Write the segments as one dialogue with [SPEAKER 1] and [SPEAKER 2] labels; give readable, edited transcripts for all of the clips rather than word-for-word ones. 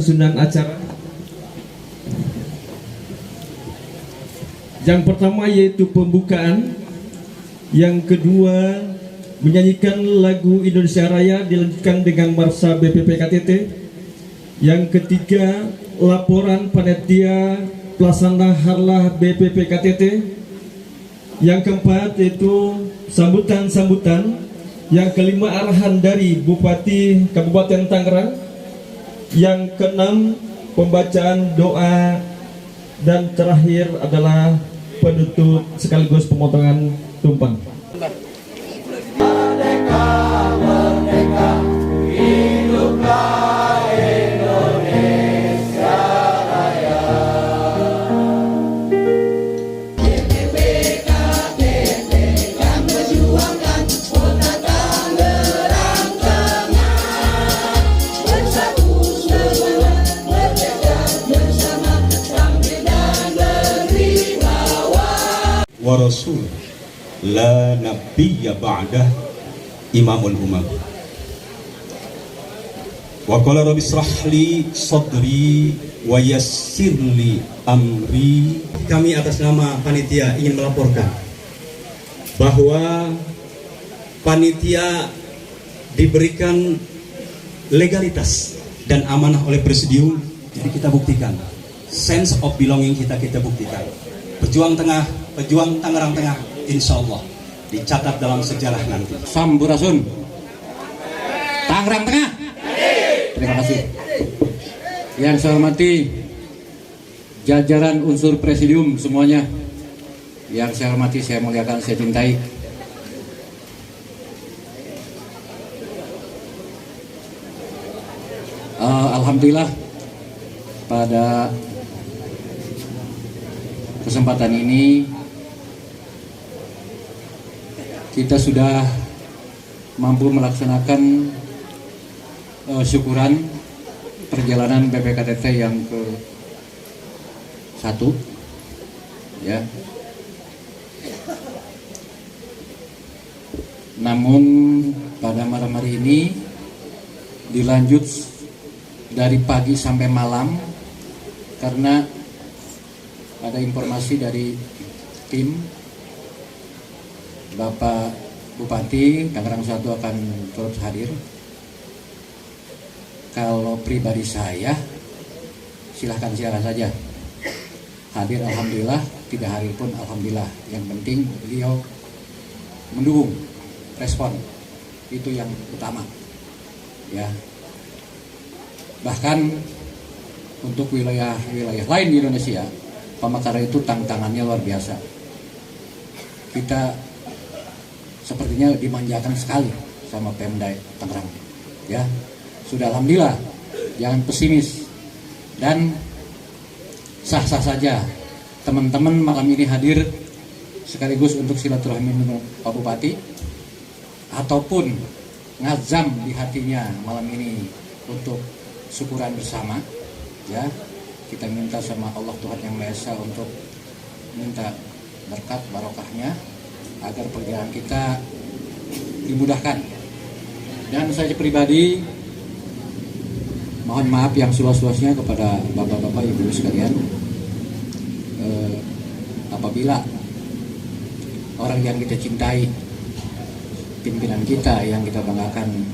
[SPEAKER 1] penyusunan acara. Yang pertama yaitu pembukaan, yang kedua menyanyikan lagu Indonesia Raya dilanjutkan dengan marsa BPPKTT, yang ketiga laporan panitia pelaksana harlah BPPKTT, yang keempat yaitu sambutan-sambutan, yang kelima arahan dari Bupati Kabupaten Tangerang, yang keenam pembacaan doa, dan terakhir adalah penutup sekaligus pemotongan tumpeng.
[SPEAKER 2] Merdeka, merdeka, hiduplah Indonesia Raya. BPPKTT yang berjuangkan kota Tangerang Tengah, bersatu semua, merdeka bersama, tampil dan berwibawa.
[SPEAKER 3] Wa rasul la nabiyya ba'dah imamul umam. Wa qala rabbi israh li sadri wa yassir li amri. Kami atas nama panitia ingin melaporkan bahwa panitia diberikan legalitas dan amanah oleh presidium. Jadi kita buktikan sense of belonging kita buktikan. Pejuang Tangerang Tengah, insya Allah dicatat dalam sejarah nanti.
[SPEAKER 4] Sampurasun, Tangerang Tengah. Terima kasih. Yang saya hormati jajaran unsur presidium semuanya, yang saya hormati, saya muliakan, saya cintai. Alhamdulillah pada kesempatan ini kita sudah mampu melaksanakan syukuran perjalanan BPKTT yang ke-1 ya. Namun pada malam hari ini dilanjut dari pagi sampai malam karena ada informasi dari tim Bapak Bupati Tangerang 1 akan turut hadir. Kalau pribadi saya silahkan saja hadir, alhamdulillah. Tidak hadir pun alhamdulillah. Yang penting beliau mendukung, respon, itu yang utama ya. Bahkan untuk wilayah-wilayah lain di Indonesia, Pamekaran itu tantangannya luar biasa. Kita sepertinya dimanjakan sekali sama Pemda Tangerang. Ya, sudah alhamdulillah, jangan pesimis. Dan sah-sah saja teman-teman malam ini hadir sekaligus untuk silaturahmi dengan Pak Bupati, ataupun ngazam di hatinya malam ini untuk syukuran bersama. Ya, kita minta sama Allah Tuhan Yang Maha Esa untuk minta berkat barokahnya agar perjalanan kita dimudahkan. Dan saya pribadi mohon maaf yang seluas-luasnya kepada bapak-bapak, ibu sekalian, apabila orang yang kita cintai, pimpinan kita yang kita banggakan,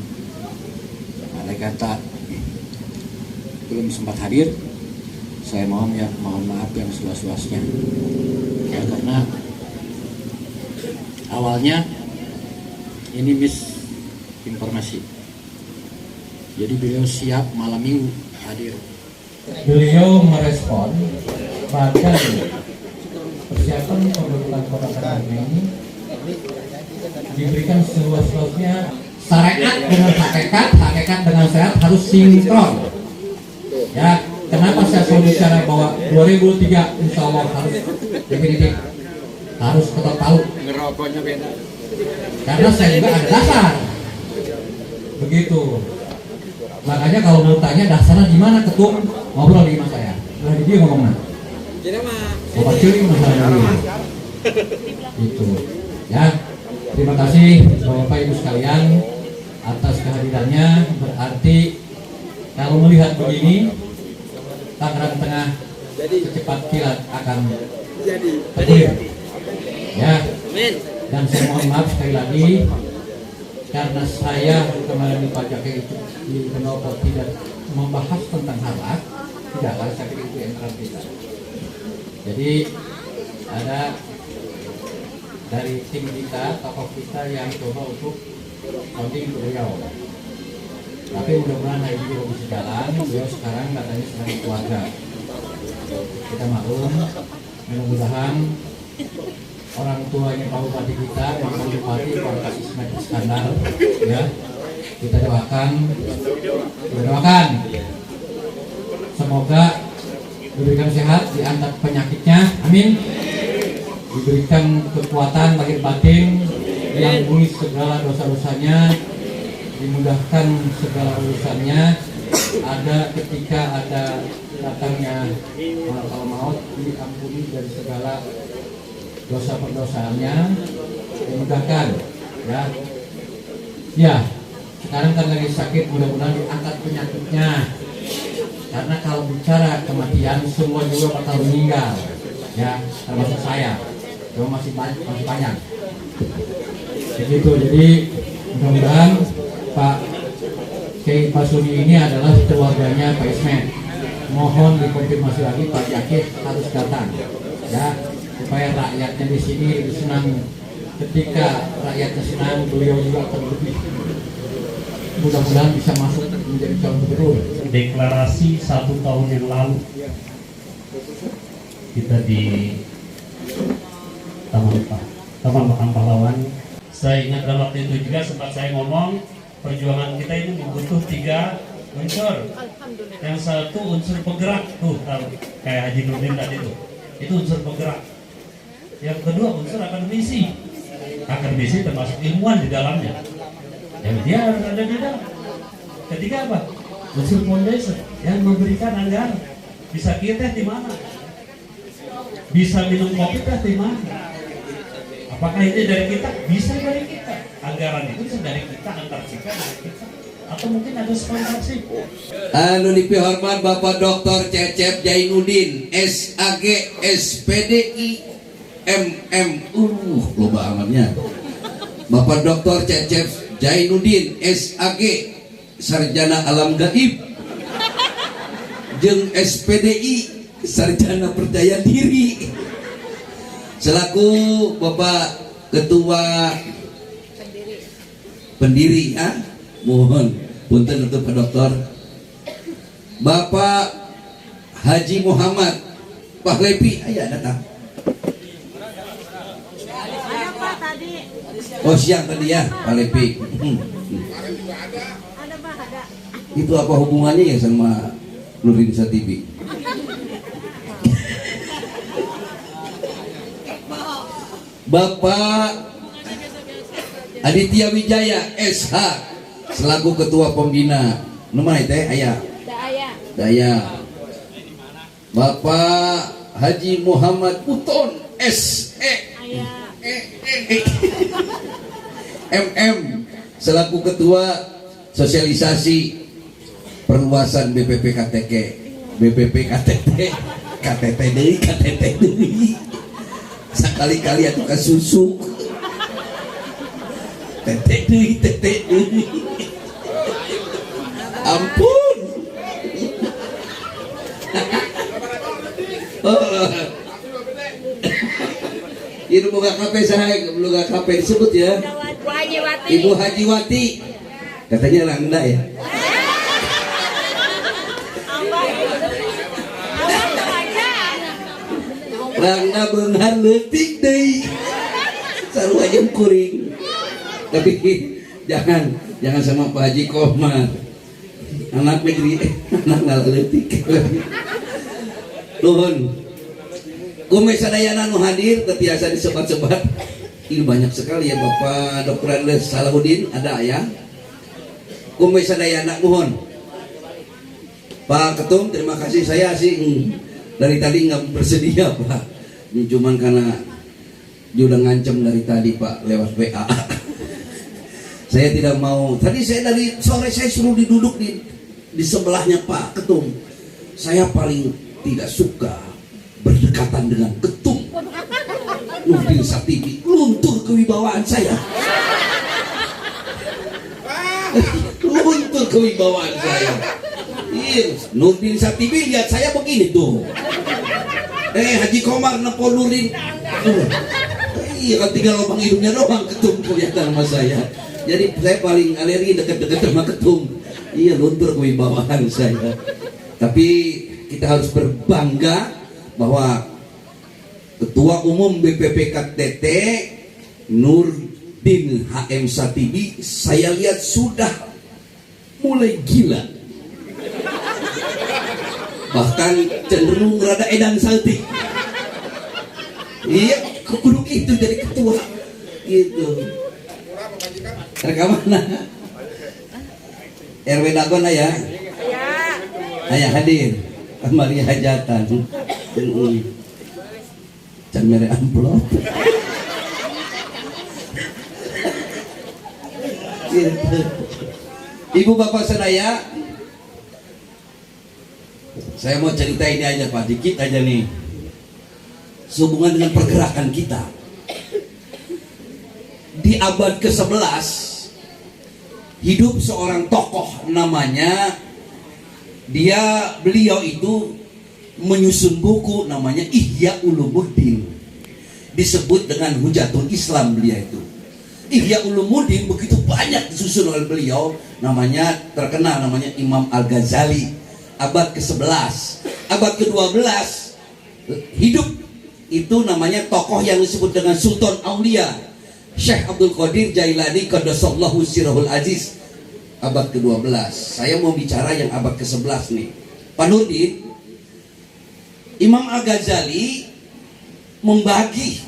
[SPEAKER 4] andai kata belum sempat hadir, saya mohon maaf yang seluas-luasnya ya, karena awalnya ini misinformasi. Jadi beliau siap malam minggu hadir.
[SPEAKER 5] Beliau merespon bahkan persiapan pembentukan kota Tangerang ini diberikan seluas-luasnya. Syariat dengan hakikat dengan syariat harus sinkron. Ya, kenapa saya selalu bicara bahwa 2003 insya Allah harus definitif, harus tetap tahu.
[SPEAKER 4] Ngerokoknya beda.
[SPEAKER 5] Karena saya juga ada dasar, begitu. Makanya kalau mau tanya dasarnya gimana, ketum ngobrol di rumah saya. Nah dia ngomongnya. Bapak curi masalah ini. Itu. Ya, terima kasih Bapak Ibu sekalian atas kehadirannya. Berarti kalau melihat begini, Tangerang Tengah secepat kilat akan terpilih. Ya. Dan saya mohon maaf sekali lagi karena saya kemarin di Pak Jake itu di Pendopo tidak membahas tentang halak, tidak karena saya pikir itu yang kita. Jadi ada dari tim kita, tokoh kita yang coba untuk sounding ke beliau. Tapi mudah-mudahan hari ini juga bisa jalan. Beliau sekarang katanya sedang keluarga. Kita maklum, mudah-mudahan orang tuanya Pak Bupati kita, Pak Bupati Pak Ismet Iskandar, ya kita doakan, semoga diberikan sehat, diangkat penyakitnya, amin. Diberikan kekuatan lahir batin, diampuni segala dosa-dosanya, dimudahkan segala urusannya. Ada ketika ada datangnya malakal maut, diampuni dari segala dosa perdosaannya, dimudahkan, ya. Ya, sekarang kan lagi sakit, mudah-mudahan diangkat penyakitnya. Karena kalau bicara kematian, semua juga bakal meninggal, ya, termasuk saya. Cuma masih banyak. Begitu, jadi mudah-mudahan Pak Kiai Pasuni ini adalah keluarganya Pak Ismet. Mohon dikonfirmasi lagi Pak Jake harus datang, ya, supaya rakyatnya di sini lebih senang. Ketika rakyatnya senang, beliau juga akan lebih mudah-mudahan bisa masuk menjadi calon gubernur.
[SPEAKER 6] Deklarasi 1 tahun yang lalu kita di Taman Makam Pahlawan. Saya ingat dalam waktu itu juga sempat saya ngomong, perjuangan kita ini butuh 3 unsur. Yang satu unsur penggerak, tuh kayak Haji Nurdin tadi tuh, itu unsur penggerak. Yang kedua unsur akademisi. Akademisi termasuk ilmuwan di dalamnya. Yang dia harus ada di dalam. Ketiga apa? Unsur foundation yang memberikan anggaran. Bisa kita di mana? Bisa minum kopi teh di mana? Apakah ini dari kita? Bisa dari kita. Anggaran itu bisa dari kita, antar kita, dari kita. Atau mungkin ada sponsorship.
[SPEAKER 7] Anu dipihormat Bapak Dr. Cecep Jainuddin, SAG, SPDI, loba amatnya. Bapak Dr. Cecep Jainuddin, SAG, Sarjana Alam Gaib, jeung SPDI, Sarjana Percaya Diri. Selaku Bapak Ketua Pendiri, mohon punten untuk Pak Dokter. Bapak Haji Muhammad Pahlepi, ayo datang. Oh siang tadi ya, Pahlepi. Itu apa hubungannya ya sama Nurinsa TV? Bapak Aditya Wijaya SH selaku Ketua Pembina. Nomor itu ayah. Daya. Bapak Haji Muhammad Puton SE MM selaku Ketua Sosialisasi Perluasan BPP KTT deui sekali-kali atuh ka susu tete deui ampun. Ibu boga KP saha boga KP disebut ya. Ibu Hajiwati. Katanya Langda ya. Langda beunghar leutik deui. Sarua jeung kuring. Tapi jangan sama Pak Haji Komar. Anak negeri anak leutik. Nuhun. Kume sadayana nu hadir tetiasa disebat-sebat. Ini banyak sekali ya Bapak Dr. Andes Salahuddin ada ya. Kume sadayana mohon. Pak Ketum terima kasih, saya sih dari tadi nggak bersedia Pak. Ini cuman karena dia udah ngancam dari tadi Pak lewat WA. Saya tidak mau. Tadi saya dari sore saya suruh diduduk di sebelahnya Pak Ketum. saya paling tidak suka berdekatan dengan ketum Nurdin Satibi. Luntur kewibawaan saya. Luntur kewibawaan saya. Iya, Nurdin Satibi lihat saya begini tuh. Haji Komar nepolurin. Iya, kan tinggal lubang hidungnya doang ketum kelihatan sama saya. Jadi saya paling alergi dekat-dekat sama ketum. Iya, luntur kewibawaan saya. Tapi kita harus berbangga bahwa Ketua Umum BPPKTT Nurdin HM Satibi, saya lihat sudah mulai gila. Bahkan cenderung rada edan saltik. Iya, kudu itu jadi ketua gitu. Rekaman RW Dagon ya. Ayah hadir kembali hajatan. Can mere amplop. Gitu. Ibu bapak sadaya, saya mau cerita ini aja Pak, dikit aja nih. Sehubungan dengan pergerakan kita. Di abad ke-11 hidup seorang tokoh namanya, beliau itu menyusun buku namanya Ihya Ulumuddin, disebut dengan Hujatul Islam. Beliau itu Ihya Ulumuddin begitu banyak disusun oleh beliau, namanya terkenal namanya Imam Al-Ghazali. Abad ke-11, abad ke-12 hidup itu namanya tokoh yang disebut dengan Sultan Aulia Syekh Abdul Qadir Jailani Qaddasallahu Sirrahul Aziz. Abad ke-12. Saya mau bicara yang abad ke-11 nih. Pak Nurdin, Imam Al-Ghazali membagi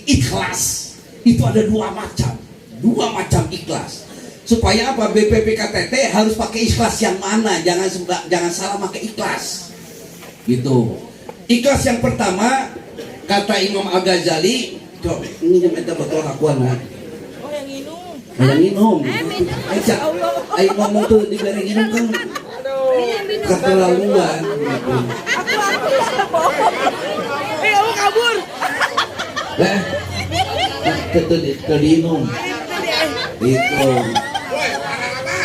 [SPEAKER 7] ikhlas. Itu ada dua macam ikhlas. Supaya apa? BPPKTT harus pakai ikhlas yang mana? Jangan salah pakai ikhlas. Gitu. Ikhlas yang pertama kata Imam Al-Ghazali, ini minta botol akuan lah. Yang minum. Ayo ngomong tuh di bareng minum kan keterlaluan gitu.
[SPEAKER 2] Kamu kabur.
[SPEAKER 7] Lah, kelinum. Itu.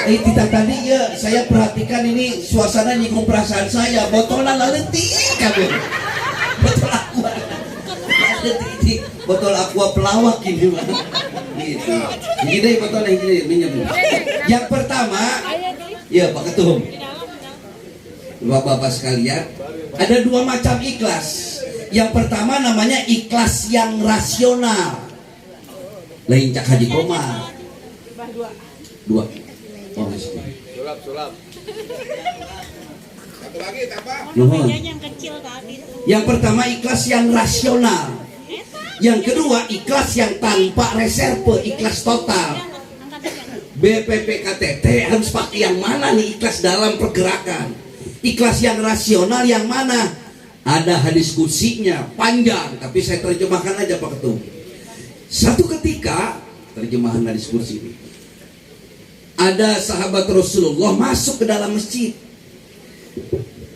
[SPEAKER 7] Kita tadi ya saya perhatikan ini suasana nyinggung perasaan saya. Botolnya laletik kabur. Botol aqua. Botol aqua pelawak ini Pak. Gitu. Gini botolnya gini minum. Yang pertama, ya Pak Ketum, Bapak-bapak sekalian, ada dua macam ikhlas. Yang pertama namanya ikhlas yang rasional. Lain Cak Haji Komar. Dua. Oh, sulap. Satu lagi tambah. Yang kecil tadi. Yang pertama ikhlas yang rasional. Yang kedua ikhlas yang tanpa reserve, ikhlas total. BPPKTT harus pakai yang mana nih ikhlas dalam pergerakan? Ikhlas yang rasional yang mana? Ada hadis kutsinya panjang, tapi saya terjemahkan aja Pak Ketum. Satu ketika terjemahan hadis kutsi ini, ada sahabat Rasulullah masuk ke dalam masjid.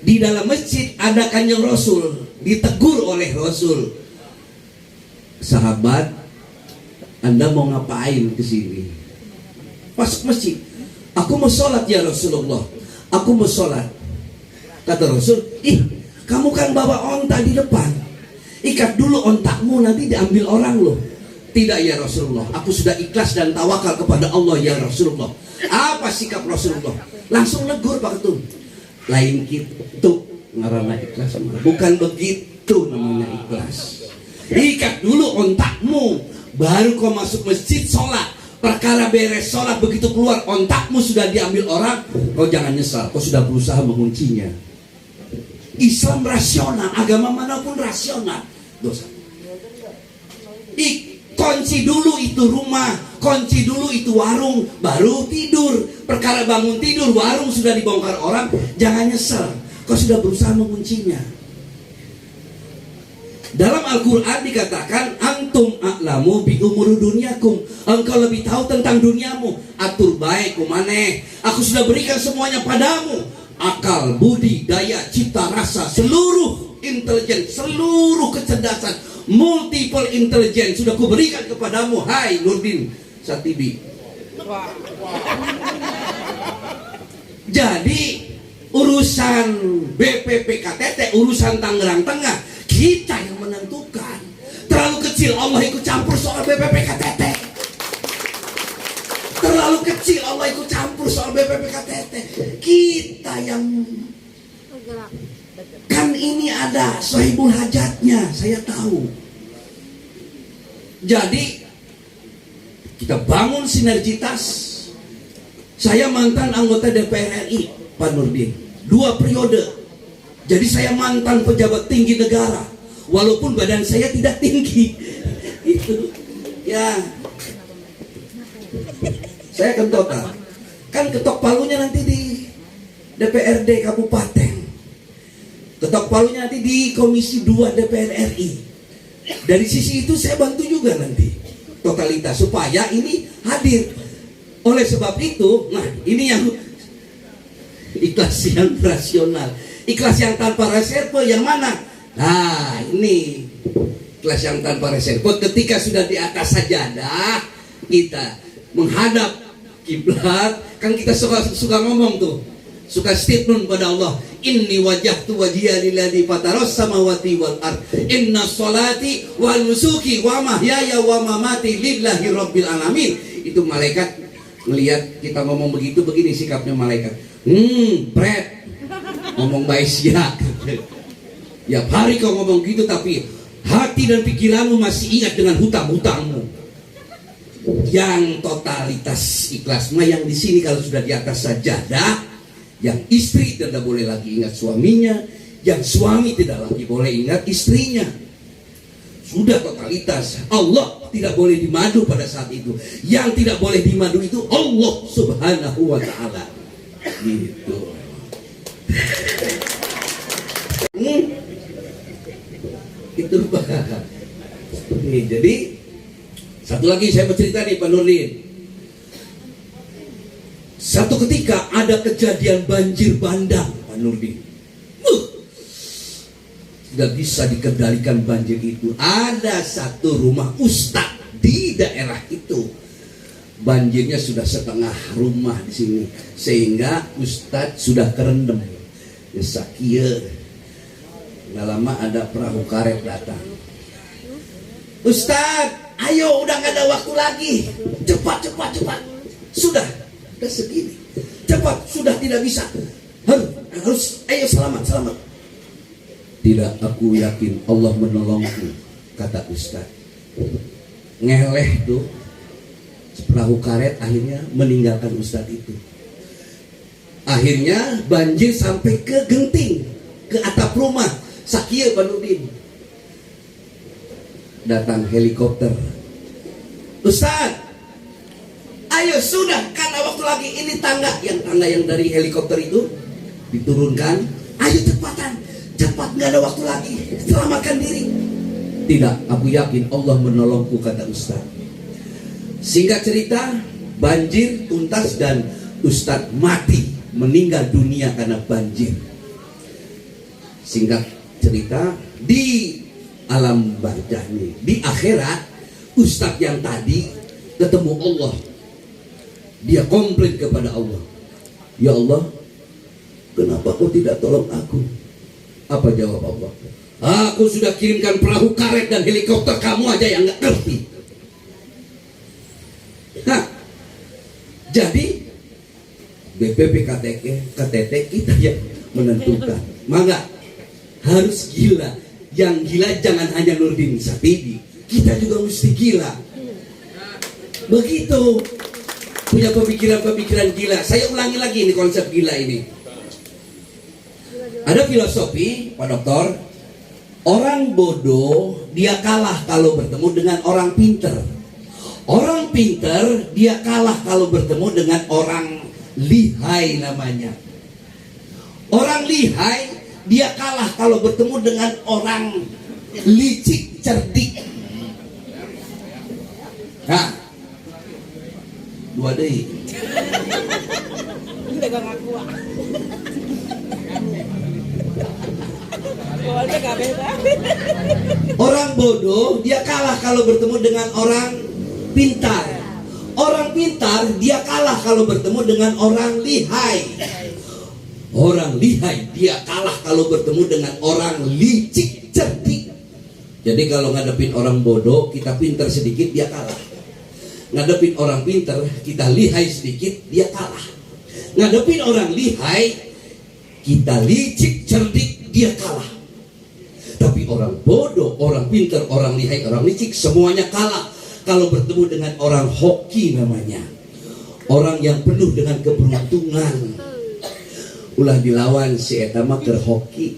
[SPEAKER 7] Di dalam masjid ada Kanjeng Rasul, ditegur oleh Rasul, sahabat, Anda mau ngapain ke sini? Masuk masjid. Aku mau sholat ya Rasulullah. Aku mau sholat. Kata Rasul, kamu kan bawa onta di depan. Ikat dulu ontakmu, nanti diambil orang loh. Tidak ya Rasulullah, aku sudah ikhlas dan tawakal kepada Allah ya Rasulullah. Apa sikap Rasulullah? Langsung negur Pak Ketum. Lain gitu ngarana ikhlas, bukan begitu namanya ikhlas. Ikat dulu ontakmu, baru kau masuk masjid sholat. Perkara beres sholat, begitu keluar ontakmu sudah diambil orang, kau jangan nyesal, kau sudah berusaha menguncinya. Islam rasional, agama manapun rasional. Dosa. Kunci dulu itu rumah, kunci dulu itu warung, baru tidur. Perkara bangun tidur, warung sudah dibongkar orang, jangan nyesel, kau sudah berusaha menguncinya. Dalam Al-Quran dikatakan, antum a'lamu bi umuri dunyakum, engkau lebih tahu tentang duniamu. Atur baik kumaneh, aku sudah berikan semuanya padamu. akal, budi, daya, cipta, rasa, seluruh intelijen, seluruh kecerdasan, multiple intelligence sudah kuberikan kepadamu, hai Nurdin Satibi. Jadi urusan BPPKTT, urusan Tangerang Tengah, kita yang menentukan. Terlalu kecil Allah ikut campur soal BPPKTT. Terlalu kecil Allah ikut campur soal BPPKTT. Kita yang kan ini ada sahibul hajatnya, saya tahu. Jadi kita bangun sinergitas. Saya mantan anggota DPR RI, Pak Nurdin, 2 periode. Jadi saya mantan pejabat tinggi negara, walaupun badan saya tidak tinggi. Itu ya. Saya kentotan. Kan ketok palunya nanti di DPRD kabupaten. Ketok palunya nanti di Komisi 2 DPR RI. Dari sisi itu saya bantu juga nanti totalitas supaya ini hadir. Oleh sebab itu, nah ini yang ikhlas yang rasional, ikhlas yang tanpa reserve yang mana? Nah ini ikhlas yang tanpa reserve. Ketika sudah di atas sajadah, kita menghadap kiblat, kan kita suka ngomong tuh, suka statement pada Allah. Inni wajjahtu wajhiya lilladzi fataras samawati wal ard. Inna sholati wa nusuki wa mahyaya wa mamati lillahi rabbil alamin. Itu malaikat melihat kita ngomong begitu, begini sikapnya malaikat. Pret, ngomong baik siap. Ya hari kau ngomong gitu, tapi hati dan pikiranmu masih ingat dengan hutang-hutangmu. Yang totalitas ikhlas mah yang di sini kalau sudah di atas sajadah, yang istri tidak boleh lagi ingat suaminya, yang suami tidak lagi boleh ingat istrinya. Sudah totalitas. Allah tidak boleh dimadu pada saat itu. Yang tidak boleh dimadu itu Allah Subhanahu wa ta'ala. Gitu. Itu Pak. Nih, jadi satu lagi saya bercerita nih Pak Nurdin. Satu ketika ada kejadian banjir bandang Pak Nurdin. Tidak bisa dikendalikan banjir itu. Ada satu rumah ustadz di daerah itu, banjirnya sudah setengah rumah di sini, sehingga ustadz sudah kerendam. Ya sakia. Nggak lama ada perahu karet datang. Ustadz, ayo udah nggak ada waktu lagi. Cepat. Sudah segini. Cepat, sudah tidak bisa. Harus, ayo selamat. Tidak, aku yakin Allah menolongku, kata Ustaz. Ngeleh tuh perahu karet akhirnya meninggalkan Ustaz itu. Akhirnya banjir sampai ke genting, ke atap rumah. Sakia Pak Nurdin. Datang helikopter. Ustaz, ayo sudah, karena waktu lagi ini tangga yang dari helikopter itu diturunkan. Ayo cepat, nggak ada waktu lagi, selamatkan diri. Tidak, aku yakin Allah menolongku, kata Ustaz. Singkat cerita, banjir tuntas dan Ustaz mati, meninggal dunia karena banjir. Singkat cerita, di alam barzah ini, di akhirat, Ustaz yang tadi ketemu Allah. Dia komplain kepada Allah, ya Allah, kenapa kau tidak tolong aku? Apa jawab Allah? Aku sudah kirimkan perahu karet dan helikopter, kamu aja yang nggak ngerti. Jadi BPPKTT kita yang menentukan. Maka harus gila. Yang gila jangan hanya Nurdin Satibi, kita juga mesti gila. Begitu. Punya pemikiran-pemikiran gila. Saya ulangi lagi ini konsep gila ini. Ada filosofi, Pak Dokter, orang bodoh dia kalah kalau bertemu dengan orang pinter. Orang pinter dia kalah kalau bertemu dengan orang lihai namanya. Orang lihai dia kalah kalau bertemu dengan orang licik, cerdik. Nah, dua deui. Orang bodoh dia kalah kalau bertemu dengan orang pintar. Orang pintar dia kalah kalau bertemu dengan orang lihai. Orang lihai dia kalah kalau bertemu dengan orang licik, cerdik. Jadi kalau ngadepin orang bodoh, kita pintar sedikit, dia kalah. Ngadepin orang pintar, kita lihai sedikit, dia kalah. Ngadepin orang lihai, kita licik, cerdik, dia kalah. Tapi orang bodoh, orang pintar, orang lihai, orang licik, semuanya kalah kalau bertemu dengan orang hoki namanya. Orang yang penuh dengan keberuntungan. Ulah dilawan si eta mah keur hoki.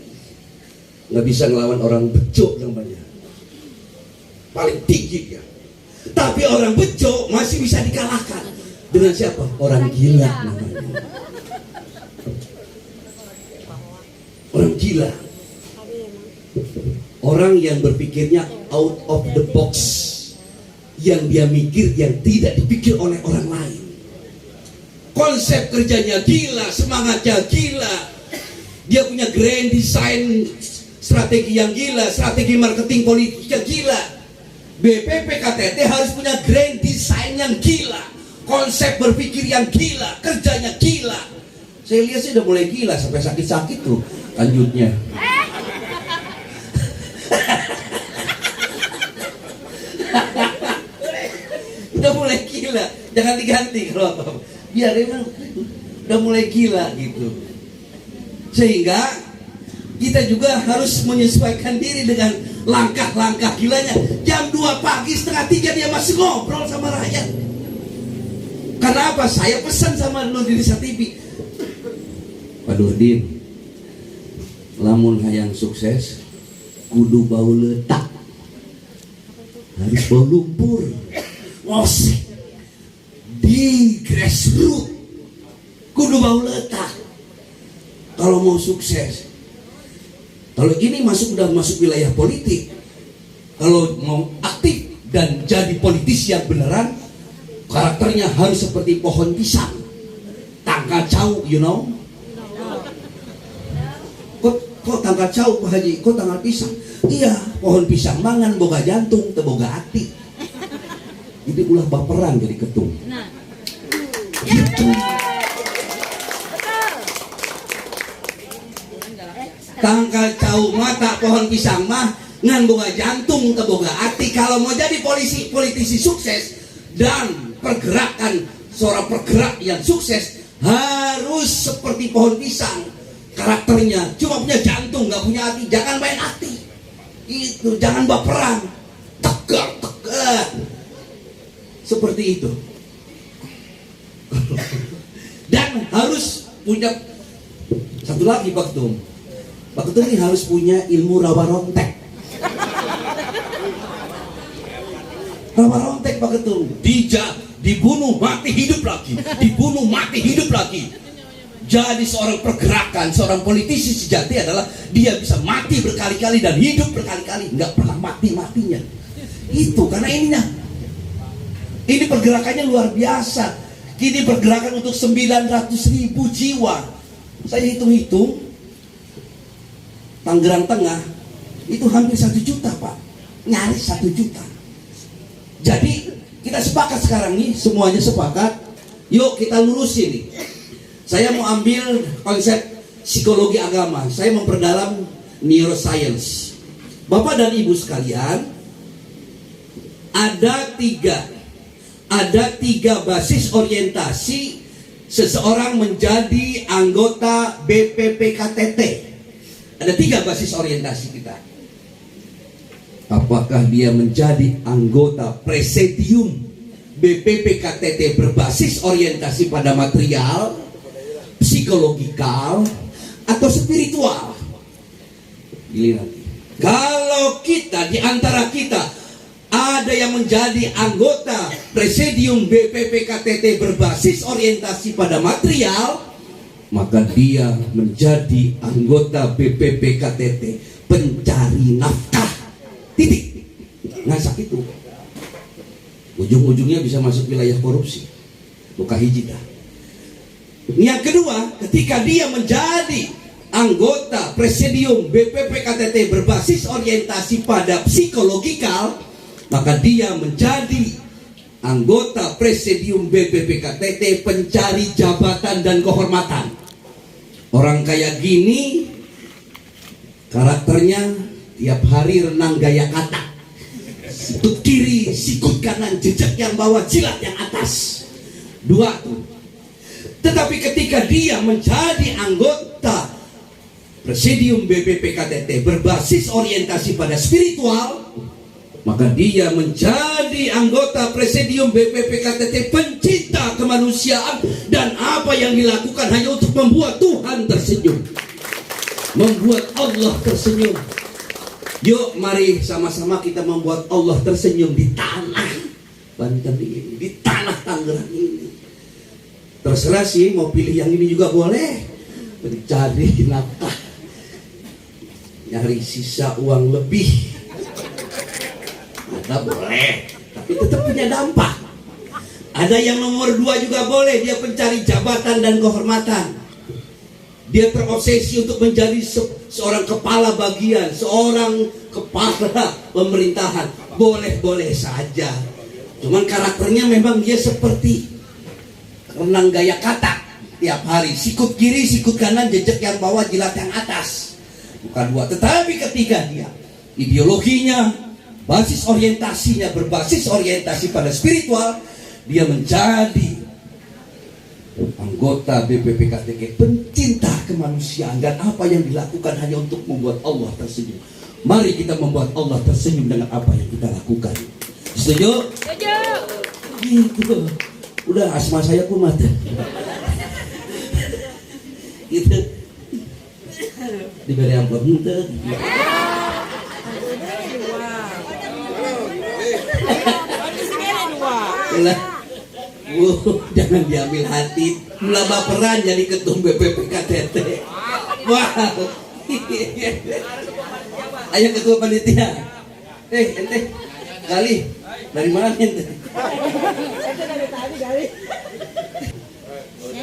[SPEAKER 7] Nggak bisa ngelawan orang bejo namanya. Paling tinggi ya. Tapi orang bejo masih bisa dikalahkan. Dengan siapa? Orang gila namanya. Orang gila. Orang yang berpikirnya out of the box. Yang dia mikir yang tidak dipikir oleh orang lain. Konsep kerjanya gila, semangatnya gila. Dia punya grand design, strategi yang gila, strategi marketing politiknya gila. BPP KTT harus punya grand design yang gila, konsep berpikir yang gila, kerjanya gila. Saya lihat sih udah mulai gila sampai sakit-sakit tuh lanjutnya. Udah mulai gila, jangan diganti kalau apa. Biar emang udah mulai gila gitu. Sehingga kita juga harus menyesuaikan diri dengan langkah-langkah gilanya. Jam 2 pagi, setengah 3 dia masih ngobrol sama rakyat. Karena apa? Saya pesan sama Nurdin TV, Pak Nurdin, lamun hayang sukses kudu bau letak, harus bau lumpur, ngosek di grassroots, kudu bau letak kalau mau sukses. Kalau ini udah masuk wilayah politik, kalau mau aktif dan jadi politisi yang beneran, karakternya harus seperti pohon pisang, tangka cau, you know. Kok tangka cau Pak Haji, kok tangka pisang? Iya, pohon pisang mangan boga jantung, teboga hati. Jadi ulah baperan jadi ketum. Gitu. Tangkal cau mata pohon pisang mah ngan boga jantung teboga hati. Kalau mau jadi politisi sukses dan pergerakan seorang pergerak yang sukses harus seperti pohon pisang. Karakternya cuma punya jantung, nggak punya hati. Jangan main hati. Itu jangan baperan. Tegar. Seperti itu. Dan harus punya satu lagi Pak Ketum. Pak Ketum ini harus punya ilmu rawa rontek. Rawa rontek Pak Ketum. Dibunuh mati hidup lagi. Dibunuh mati hidup lagi. Jadi seorang pergerakan, seorang politisi sejati adalah dia bisa mati berkali-kali dan hidup berkali-kali, nggak pernah mati-matinya. Itu karena ini pergerakannya luar biasa. Kini pergerakan untuk 900.000 jiwa. Saya hitung-hitung, Tangerang Tengah itu hampir 1 juta Pak, nyaris 1 juta. Jadi kita sepakat sekarang nih, semuanya sepakat. Yuk kita lurusin nih. Saya mau ambil konsep psikologi agama. Saya memperdalam neuroscience. Bapak dan Ibu sekalian, ada tiga basis orientasi seseorang menjadi anggota BPP KTT. Ada 3 basis orientasi kita. Apakah dia menjadi anggota presidium BPP KTT berbasis orientasi pada material, psikologikal, atau spiritual? Pilih nanti. Kalau kita di antara kita ada yang menjadi anggota presidium BPP KTT berbasis orientasi pada material, maka dia menjadi anggota BPP KTT pencari nafkah. Titik. Ngasak itu. Ujung-ujungnya bisa masuk wilayah korupsi. Buka hiji dah. Yang kedua, ketika dia menjadi anggota Presidium BPP KTT berbasis orientasi pada psikologikal, maka dia menjadi anggota Presidium BPP KTT pencari jabatan dan kehormatan. Orang kayak gini karakternya tiap hari renang gaya kata, sikut kiri, sikut kanan, jejak yang bawah, jilat yang atas. Dua tuh. Tetapi ketika dia menjadi anggota Presidium BPP KTT berbasis orientasi pada spiritual, maka dia menjadi anggota Presidium BPP KTT pencinta kemanusiaan, dan apa yang dilakukan hanya untuk membuat Tuhan tersenyum, membuat Allah tersenyum. Yuk mari sama-sama kita membuat Allah tersenyum di tanah Banten ini, di tanah Tangerang ini. Terserah sih mau pilih yang ini juga boleh, mencari nafkah, nyari sisa uang lebih, ada boleh, tapi tetap punya dampak. Ada yang nomor 2 juga boleh, dia pencari jabatan dan kehormatan. Dia terobsesi untuk menjadi seorang kepala bagian, seorang kepala pemerintahan. Boleh-boleh saja. Cuman karakternya memang dia seperti renang gaya kata tiap hari, sikut kiri, sikut kanan, jejak yang bawah, jilat yang atas. Bukan 2. Tetapi ketika dia ideologinya, basis orientasinya berbasis orientasi pada spiritual, dia menjadi anggota BPP KTT pencinta kemanusiaan, dan apa yang dilakukan hanya untuk membuat Allah tersenyum. Mari kita membuat Allah tersenyum dengan apa yang kita lakukan. Setuju?
[SPEAKER 2] Setuju.
[SPEAKER 7] Gitu. Udah asma saya kumat. Gitu. Diberi amplop ente. Jangan diambil hati. Mula baperan jadi ketum BPP KTT. Wow. Ayo ketua panitia. Ente kali dari mana ente?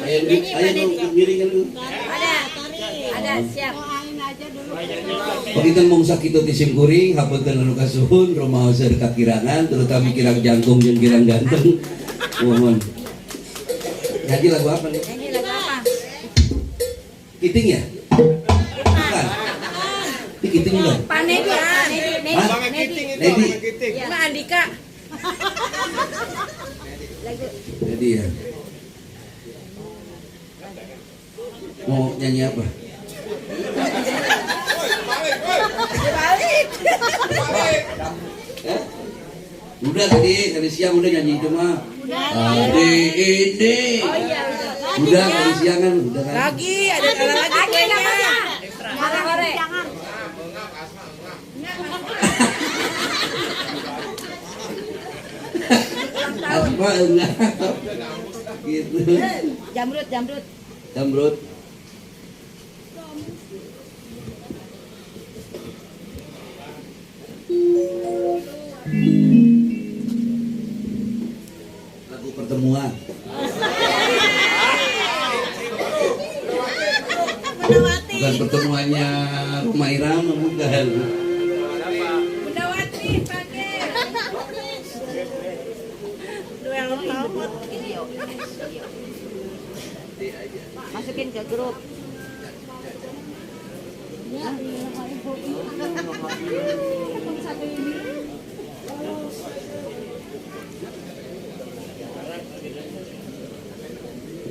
[SPEAKER 7] Ayo miringkan dulu.
[SPEAKER 2] Ada siap.
[SPEAKER 7] Pakitan mong sakit di simkuring, hapunten anu kasuhun, rumaos dekat kirangan, terutama kirang jantung jeung kirang ganteng. Mohon. Ngaji lagu apa nih?
[SPEAKER 2] Ini lagu apa?
[SPEAKER 7] Kiting ya? Bukan. Ini kiting bukan?
[SPEAKER 2] Pak Nedi.
[SPEAKER 7] Nedi.
[SPEAKER 2] Mbak Andika.
[SPEAKER 7] Jadi ya. Mau nyanyi apa?
[SPEAKER 2] Balik.
[SPEAKER 7] Udah tadi siang udah nyanyi itu mah. Ini.
[SPEAKER 2] Oh iya.
[SPEAKER 7] Udah tadi siang kan udah kan.
[SPEAKER 2] Lagi ada cara lagi kuenya. Jangan goreng.
[SPEAKER 7] Apa enggak? Gitu.
[SPEAKER 2] Jamrut.
[SPEAKER 7] Jamrut. Lagu pertemuan. Bukan pertemuannya Rumah Irama, bukan.
[SPEAKER 2] Bundawati pakai. Duel nomor. Masukin ke grup.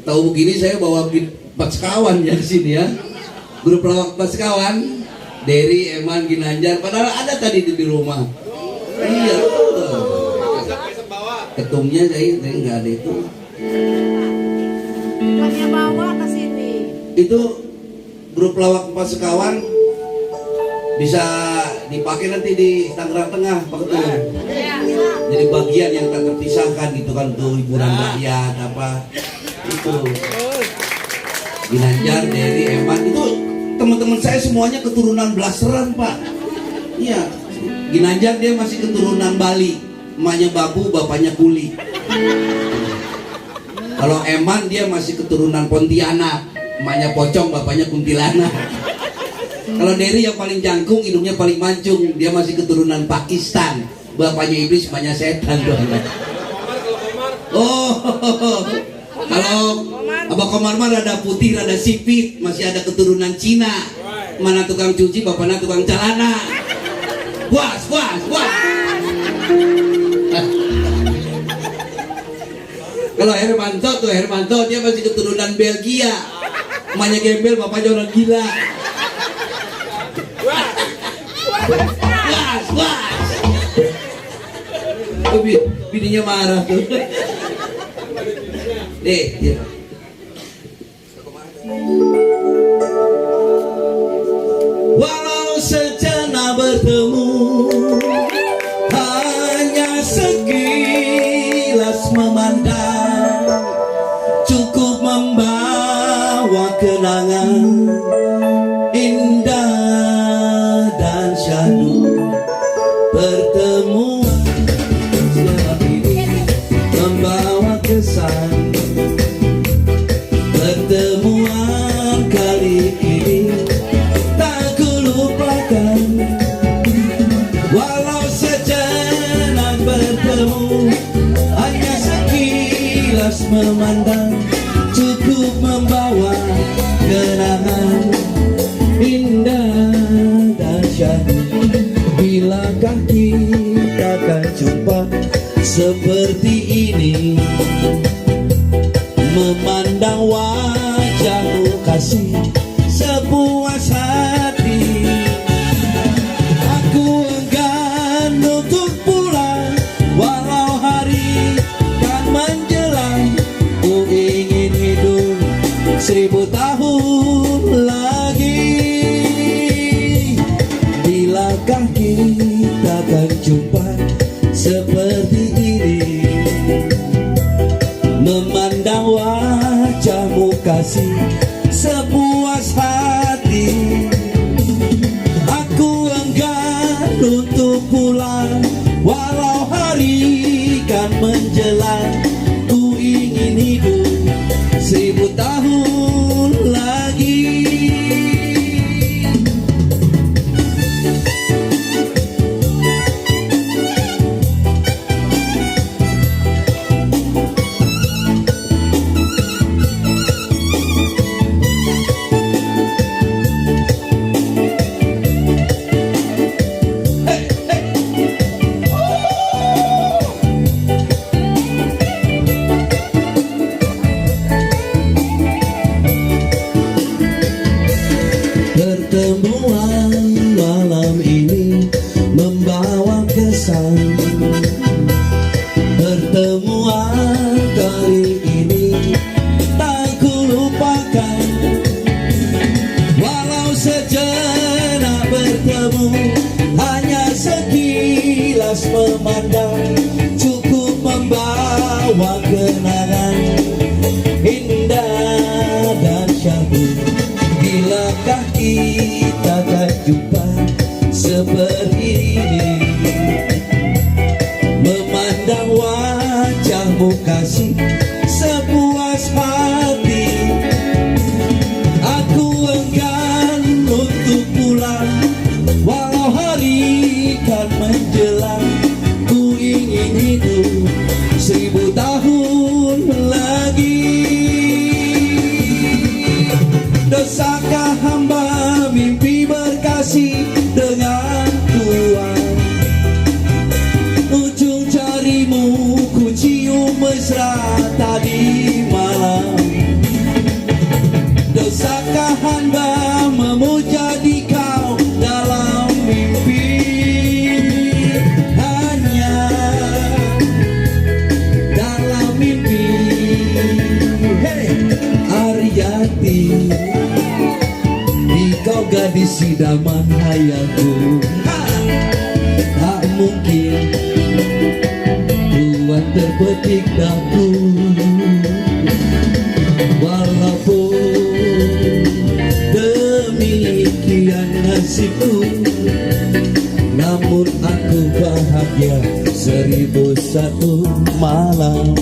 [SPEAKER 7] Tahu begini saya bawa pas kawan ya di sini ya. Grup lawak pas kawan, Derry, Eman, Ginanjar, padahal ada tadi di rumah. Iya. Ketumnya saya nggak ada itu.
[SPEAKER 2] Bukannya bawa ke sini.
[SPEAKER 7] Itu grup lawak pas kawan bisa dipakai nanti di Tangerang Tengah, Pak Ketua. Jadi bagian yang tak terpisahkan gitu kan, tuh hiburan rakyat apa itu. Ginanjar, Derry, Eman itu teman-teman saya semuanya keturunan Blaseran, Pak. Iya. Ginanjar dia masih keturunan Bali, emaknya Babu, bapaknya Kuli. Kalau Eman dia masih keturunan Pontianak, emaknya Pocong, bapaknya Kuntilanak. Kalau Derry yang paling jangkung, hidungnya paling mancung. Dia masih keturunan Pakistan. Bapaknya iblis, banyak setan doang. Oh, kalau Abah Komar mah rada putih, rada sipit, masih ada keturunan Cina. Mana tukang cuci, bapaknya tukang celana. Puas. Kalau Hermanto dia masih keturunan Belgia. Emaknya gembel, bapaknya orang gila. Puas. Bininya marah tuh. Ya. Walau sejenak bertemu, hanya sekilas memandang, cukup membawa kenangan indah dan syahdu. Pertemuan siang ini membawa kesan. Pertemuan kali ini tak kulupakan. Walau sejenak bertemu, hanya sekilas memandang, cukup membawa kenangan indah dan syahdu. Bilakah kita akan jumpa seperti ini, memandang wajahmu kasih sepuas hati. Aku enggan untuk pulang, walau hari kan menjelang. Ku ingin hidup 1000 tahun lagi. Bilakah kita akan jumpa seperti ini, memandang wajahmu kasih sepuas hati. Aku enggan untuk pulang, walau hari kan menjelang. Ku ingin hidup 1000 tahun lagi. Pertemuan malam ini membawa kesan. Pertemuan kali ini tak kulupakan. Walau sejenak bertemu, hanya sekilas memandang, cukup membawa kenangan indah dan syahdu. Bilakah kita akan jumpa seperti ini, memandang wajahmu kasih sepuas hati. Aku enggan untuk pulang, walau hari kan menjelang. Ku ingin hidup 1000 tahun lagi. Dosakah hamba mimpi berkasih dengan Tuhan? Ujung jarimu ku cium mesra tadi malam. Dosakah hamba memuja di kau dalam mimpi? Hanya dalam mimpi. Hey, Aryati, kau gadis idaman hayatku. Tak mungkin Tuhan terpetik daku. Walaupun demikian nasibku, namun aku bahagia 1001 malam.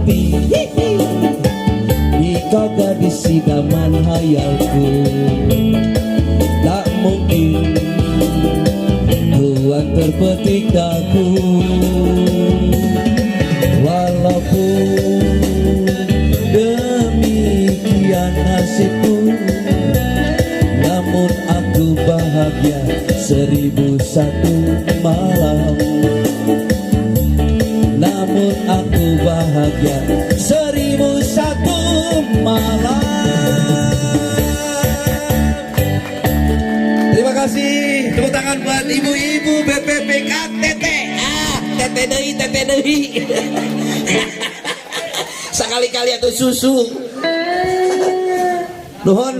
[SPEAKER 8] mimpi. Ika gadis idaman hayalku, tak mungkin Tuhan terpetik daku. Walaupun demikian nasibku, namun aku bahagia 1001 malam. Namun aku bahagia 1001 malam. Terima kasih. Tepuk tangan buat ibu-ibu BPPKTT. Tete deui. Sekali-kali atau susu. Nuhun.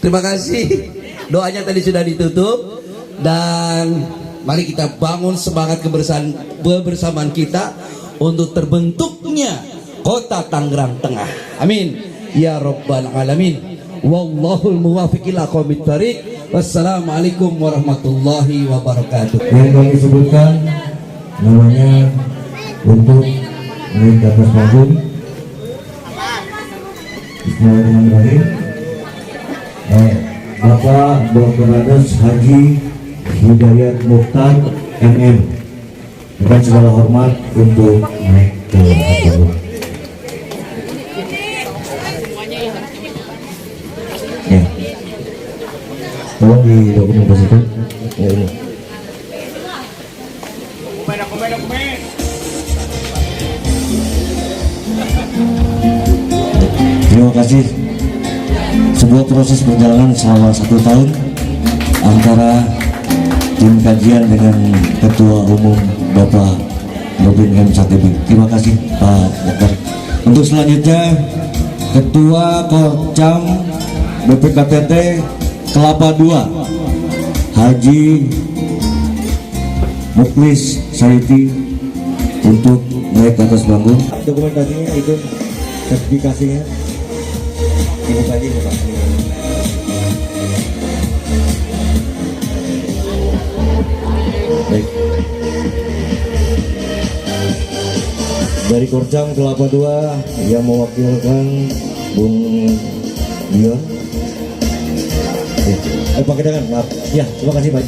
[SPEAKER 8] Terima kasih. Doanya tadi sudah ditutup dan mari kita bangun semangat kebersamaan kita untuk terbentuknya Kota Tangerang Tengah. Amin ya rabbal alamin. Wallahul muwaffiq ila aqwamit thariq. Wassalamualaikum warahmatullahi wabarakatuh.
[SPEAKER 5] Yang kami sebutkan namanya untuk naik ke atas panggung. Bismillahirrahmanirrahim. Bapak Dr. Andes Haji Hidayat Mukhtar MM, dengan segala hormat untuk naik ke atas panggung. Ya, tolong didokumentasikan. Ya, ini. Terima kasih. Sebuah proses perjalanan selama 1 tahun antara tim kajian dengan Ketua Umum Bapak Nurdin M. Satebi. Terima kasih Pak Dokter. Untuk selanjutnya Ketua Korcam BPKTT Kelapa II Haji Muklis Saiti untuk naik ke atas panggung. Dokumentasinya itu sertifikasinya ini tadi Pak. Baik. Dari Korcam Kelapa II yang mewakilkan Bung Dion. Pakai tangan, maaf. Ya, terima kasih Pak.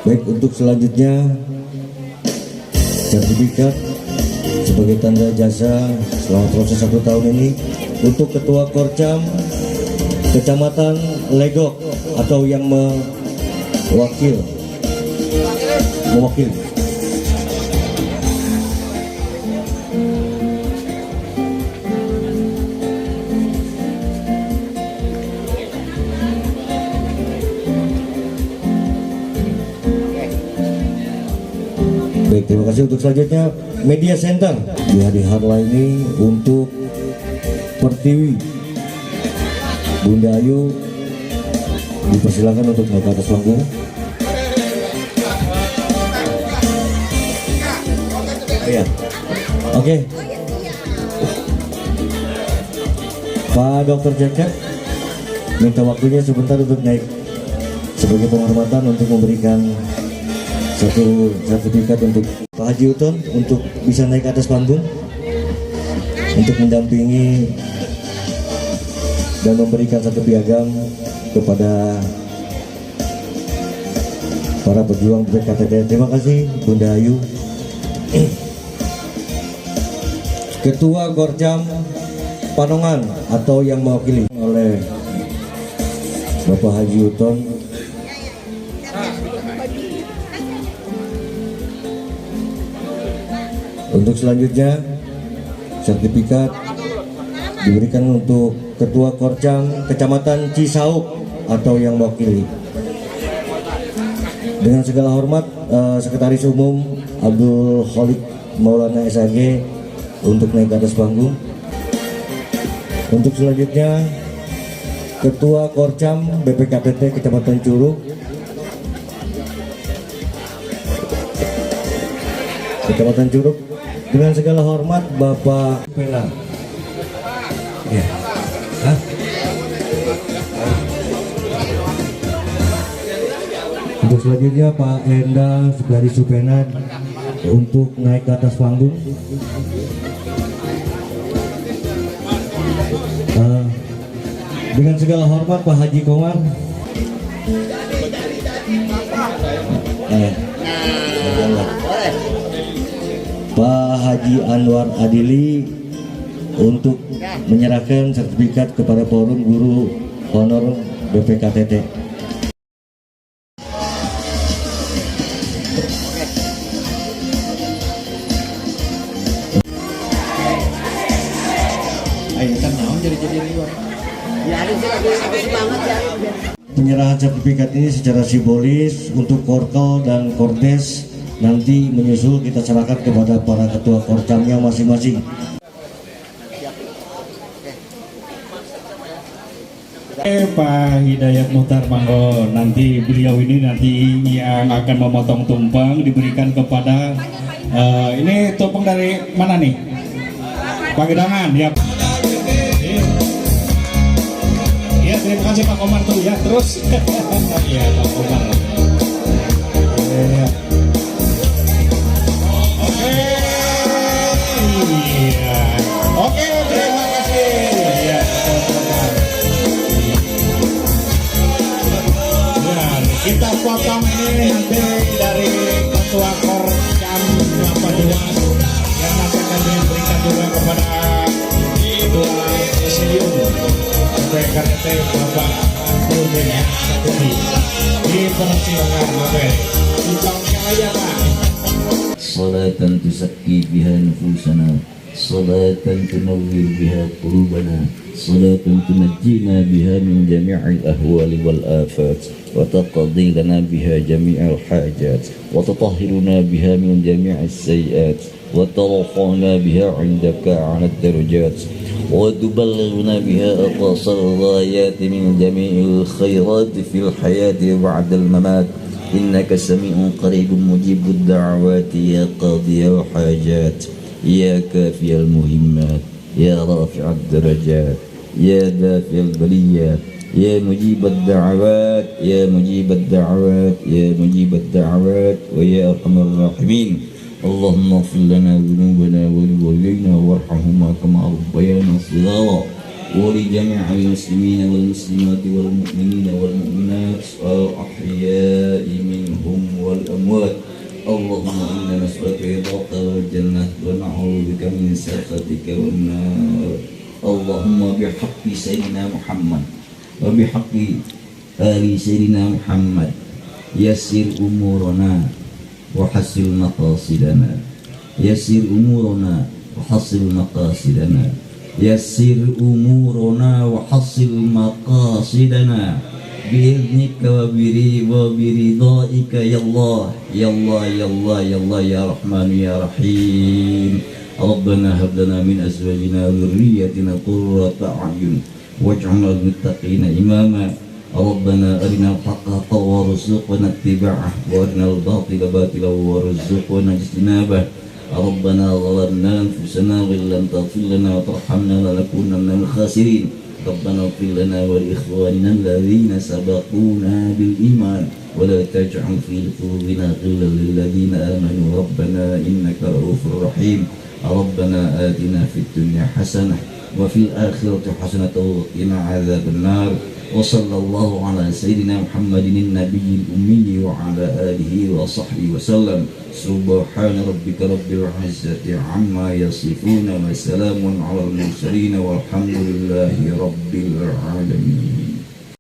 [SPEAKER 5] Baik, untuk selanjutnya sertifikat sebagai tanda jasa selama proses 1 tahun ini untuk Ketua Korcam Kecamatan Legok atau yang mewakili. Baik, terima kasih. Untuk selanjutnya Media Center di hari Harla ini untuk Pertiwi Bunda Ayu dipersilakan untuk naik ke atas panggung. Ya, oke. Pak Dr. Cecep minta waktunya sebentar untuk naik sebagai penghormatan untuk memberikan satu sertifikat untuk Pak Haji Uton untuk bisa naik ke atas panggung untuk mendampingi dan memberikan satu piagam kepada para pejuang BPKTT. Terima kasih Bunda Ayu. Ketua Korcam Panongan atau yang mewakili oleh Bapak Haji Uton. Untuk selanjutnya sertifikat diberikan untuk Ketua Korcam Kecamatan Cisauk atau yang mewakili. Dengan segala hormat Sekretaris Umum Abdul Khalid Maulana SAG untuk naik ke atas panggung. Untuk selanjutnya Ketua Korcam BPKTT Kecamatan Curug dengan segala hormat Bapak Pela. Ya.
[SPEAKER 9] selanjutnya Pak Endang Sukadi Supenan untuk naik ke atas panggung. Dengan segala hormat Pak Haji Komar. Pak Haji Anwar Adili untuk menyerahkan sertifikat kepada Forum Guru Honor BPKTT. Penyerahan sertifikat ini secara simbolis untuk Korkol dan Kordes, nanti menyusul kita serahkan kepada para ketua korcamnya masing-masing.
[SPEAKER 10] Pak Hidayat Muhtar Manggo, nanti beliau ini nanti yang akan memotong tumpeng diberikan kepada ini tumpeng dari mana nih? Pagedangan ya. Ya, terima kasih Pak Komar tuh ya, terus ya Pak Komar. Ya. Oke, terima kasih ya. Nah, kita potong ini nanti dari ketua Korcam Kelapa Duas yang nanti akan diberikan juga kepada ketua presidium BPKTT Bapak Abdul ya, dipersilakan Bapak. Dicongkel aja Pak.
[SPEAKER 11] Salatan tusakki biha nufusana, salatan tunawwir biha qulubana, salatan tunajjina biha min jami'il ahwali wal afat, wa taqdi lana biha jami'al hajat, wa tutahhiruna biha min jami'is sayyiat, wa tarfa'na biha 'indaka 'ala ad-darajat, wa tuballighuna biha aqsar al-ghayat min jami'il khairat fil hayati ba'da al-mamat. إنك سميع قريب مجيب الدعوات يا قاضي الحاجات يا كافي المهمات يا رافع الدرجات يا دافع البليات يا مجيب الدعوات يا مجيب الدعوات يا مجيب الدعوات ويا أرحم الراحمين. اللهم اغفر لنا ذنوبنا ولوالدينا وارحمهما كما ربيانا صغارا ولجميع المسلمين والمسلمات والمؤمنين والمؤمنات الأحياء منهم والأموات. اللهم إنا نسألك رضاك والجنة ونعوذ بك من سخطك والنار. اللهم بحق سيدنا محمد وبحق آل سيدنا محمد يسر أمورنا وحسن مقاصدنا، يسر أمورنا وحصل مقاصدنا، يسر أمورنا وحصل مقاصدنا بإذنك وبرضائك يا الله يا الله يا الله يا الله يا رحمن يا رحيم. ربنا هب لنا من أزواجنا وذريتنا قرة أعين واجعلنا للمتقين إماما. ربنا أرنا الحق حقا وارزقنا اتباعه وأرنا الباطل باطلا وارزقنا اجتنابه. ربنا ظلمنا أنفسنا وإن لم تغفر لنا وترحمنا لنكونن من الخاسرين. ربنا اغفر لنا ولإخواننا الذين سبقونا بالإيمان ولا تجعل في قلوبنا غلا للذين آمنوا ربنا إنك رؤوف رحيم. ربنا آتنا في الدنيا حسنة وفي الآخرة حسنة وقنا عذاب النار. وصلى الله على سيدنا محمد النبي الأمي وعلى آله وصحبه وسلم. سبحان ربك رب العزة عما يصفون وسلام على المرسلين والحمد لله رب العالمين.